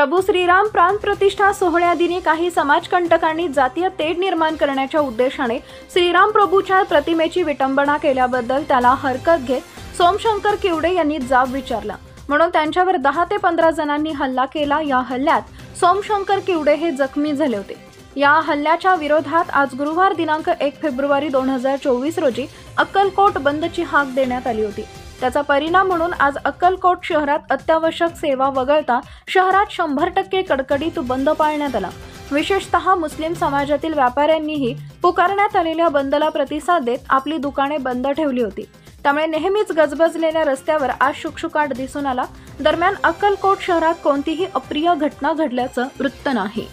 प्रभू श्रीराम प्राण प्रतिष्ठा सोहळ्यादिनी काही समाजकंटकांनी जातीय तेढ निर्माण करण्याच्या उद्देशाने श्रीराम प्रभूच्या प्रतिमेची विटंबना केल्याबद्दल त्याला हरकत घेत सोमशंकर किवडे यांनी जाब विचारला, म्हणून त्यांच्यावर 10 ते 15 जणांनी हल्ला केला। या हल्ल्यात सोमशंकर किवडे हे जखमी झाले होते। या हल्ल्याच्या विरोधात आज गुरुवार दिनांक 1 फेब्रुवारी 2024 रोजी अक्कलकोट बंदची हाक देण्यात आली होती। त्याचा परिणाम म्हणून आज अक्कलकोट शहरात अत्यावश्यक सेवा वगळता शहरात 100% कडकडीत बंद पाळण्यात आला। विशेषतः मुस्लिम समाजातील व्यापाऱ्यांनीही पुकारण्यात आलेल्या बंदला प्रतिसाद देत आपली दुकाने बंद ठेवली होती। त्यामुळे नेहमीच गजबजलेल्या रस्त्यावर आज शुकशुकाट दिसून आला। दरम्यान अक्कलकोट शहरात कोणतीही अप्रिय घटना घडल्याचं वृत्त नाही।